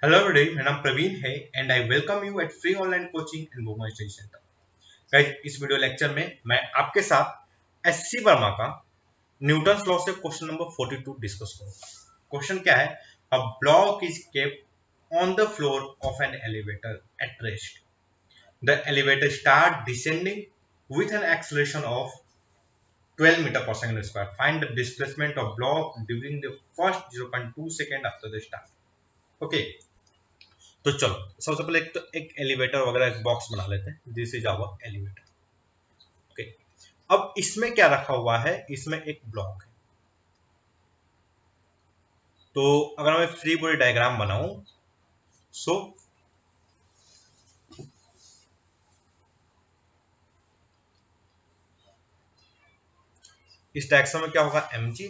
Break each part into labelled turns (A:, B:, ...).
A: Hello everyday, मेरा नाम प्रवीण है and I welcome you at free online coaching in women study centre. Guys, इस video lecture में मैं आपके साथ एससी वर्मा का न्यूटन लॉ से क्वेश्चन नंबर 42 डिस्कस करूंगा। क्वेश्चन क्या है? A block is kept on the floor of an elevator at rest. The elevator start descending with an acceleration of 12 meter per second square. Find the displacement of block during the first 0.2 second after the start. Okay, तो चलो सबसे पहले एक elevator वगैरह एक box बना लेते हैं। This is our elevator. Okay, अब इसमें क्या रखा हुआ है? इसमें एक ब्लॉक है। तो अगर मैं फ्री बॉडी डायग्राम बनाऊं, सो इस डायरेक्शन में क्या होगा? mg,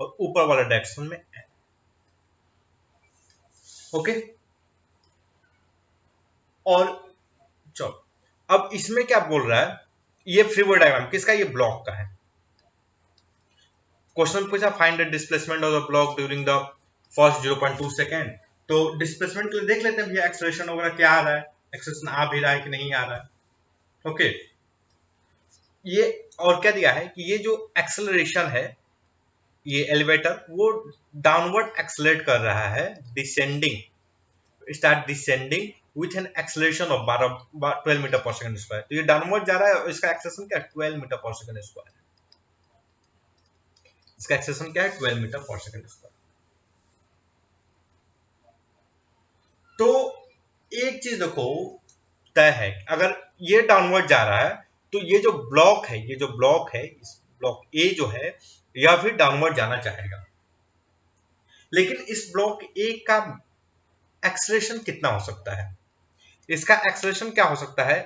A: और ऊपर वाले डायरेक्शन में n। ओके, और चलो अब इसमें क्या बोल रहा है? ये फ्री बॉडी डायग्राम किसका? ये ब्लॉक का है। क्वेश्चन पूछा find the displacement of the block during the first 0.2 second. तो डिस्प्लेसमेंट के लिए देख लेते हैं भैया, एक्सेलरेशन वगैरह क्या आ रहा है, एक्सेलरेशन आ भी रहा है कि नहीं आ रहा है। ओके, ये और क्या दिया है कि ये जो एक्सेलरेशन है, ये एलिवेटर वो डाउनवर्ड एक्सेलरेट कर रहा है, descending, start descending with an acceleration of 12 metre per second square. तो ये डाउनवर्ड जा रहा है और इसका एक्सेलरेशन क्या है? 12 मीटर पर सेकंड स्क्वायर। इसका एक्सेलरेशन क्या है? 12 मीटर पर सेकंड स्क्वायर। तो एक चीज देखो, तय है अगर ये डाउनवर्ड जा रहा है तो ये जो ब्लॉक है, ये जो ब्लॉक है, इस ब्लॉक ए जो है, या फिर डाउनवर्ड जाना चाहेगा। लेकिन इस ब्लॉक ए का एक्सेलरेशन कितना हो सकता है? इसका एक्सेलरेशन क्या हो सकता है?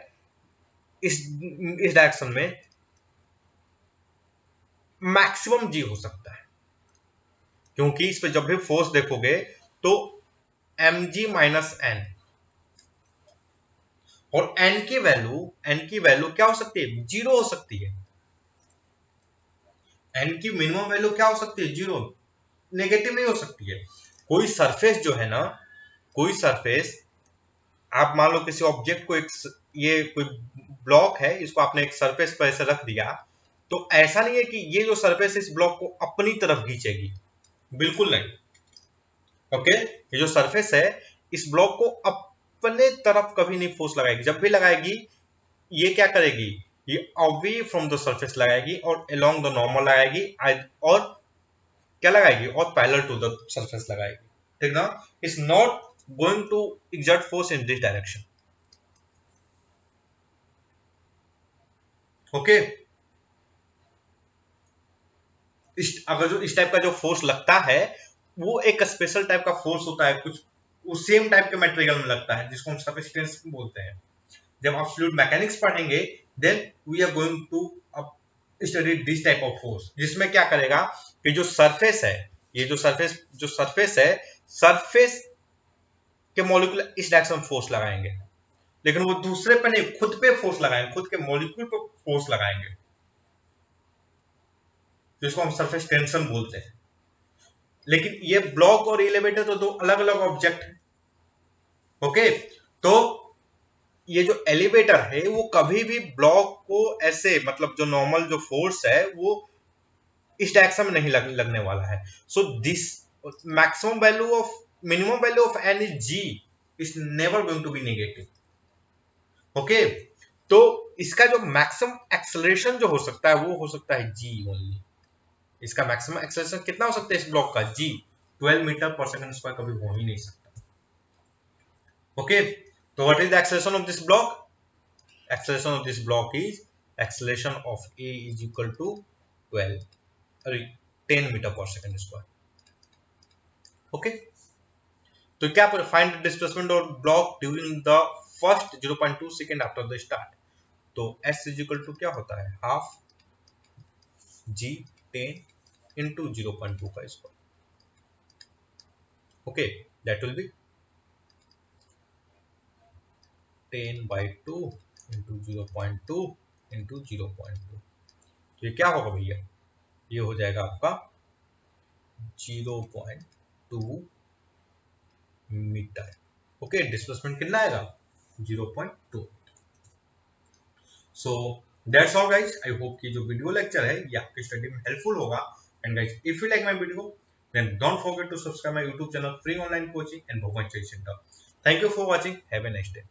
A: इस डायरेक्शन में मैक्सिमम जी हो सकता है, क्योंकि इस पे जब भी फोर्स देखोगे तो एम जी माइनस एन, और एन की वैल्यू क्या हो सकती है? जीरो हो सकती है। एन की मिनिमम वैल्यू क्या हो सकती है? जीरो, नेगेटिव नहीं हो सकती है। कोई सरफेस जो है ना, कोई सरफेस, आप मान लो किसी ऑब्जेक्ट को ये कोई ब्लॉक है, इसको आपने एक सरफेस पर ऐसे रख दिया, तो ऐसा नहीं है कि ये जो सरफेस इस ब्लॉक को अपनी तरफ खींचेगी, बिल्कुल नहीं। ओके, ये जो सरफेस है इस ब्लॉक को अपने तरफ कभी नहीं फोर्स लगाएगी। जब भी लगाएगी ये क्या करेगी? ये अवे फ्रॉम द सरफेस लगाएगी और अलोंग द नॉर्मल लगाएगी, और क्या लगाएगी? और पैरेलल टू द सरफेस लगाएगी। ठीक ना? It's not going to exert force in this direction. Okay, अगर जो इस टाइप का जो फोर्स लगता है वो एक स्पेशल टाइप का फोर्स होता है, कुछ उस सेम टाइप के मटेरियल में लगता है जिसको हम सरफेस टेंस बोलते हैं। जब आप फ्लूइड मैकेनिक्स पढ़ेंगे then we are going to study this type of force, जिसमें क्या करेगा कि जो सरफेस है, ये जो सरफेस है, सरफेस के मॉलिक्यूल इस डायरेक्शन में फोर्स लगाएंगे, लेकिन वो दूसरे पे नहीं, खुद पे फोर्स लगाएंगे, खुद के मॉलिक्यूल पे फोर्स लगाएंगे, जिसको हम सरफेस टेंशन बोलते हैं। लेकिन ये ब्लॉक और एलिवेटर तो दो अलग अलग ऑब्जेक्ट है। ओके, तो ये जो एलिवेटर है वो कभी भी ब्लॉक को ऐसे, मतलब जो नॉर्मल जो फोर्स है वो इस डायरेक्शन में नहीं लगने वाला है। So this maximum value of minimum value of N is g, is never going to be negative. Okay, तो इसका जो मैक्सिमम एक्सेलरेशन जो हो सकता है वो हो सकता है जी ओनली। इसका मैक्सिमम एक्सेलरेशन कितना हो सकता है इस ब्लॉक का? जी, 12 मीटर पर सेकंड स्क्वायर कभी हो ही नहीं सकता। ओके, तो what is the acceleration of this block? Acceleration of this block is acceleration of A is equal to 12, sorry, 10 meter per second square. Okay, तो क्या find displacement of block during the first 0.2 second after the start. तो S is equal to क्या होता है? Half G 10 into 0.2 का square. Okay, that will be 10/2 into 0.2 into 0.2। तो ये क्या होगा भैया? ये हो जाएगा आपका 0.2 मीटर। ओके, डिस्प्लेसमेंट कितना आएगा 0.2। So that's all guys, I hope कि जो वीडियो लेक्चर है ये आपकी स्टडी में हेल्पफुल होगा। And guys if you like my video then don't forget to subscribe my YouTube channel free online coaching and Bhuvan Chai Center. Thank you for watching. Have a nice day.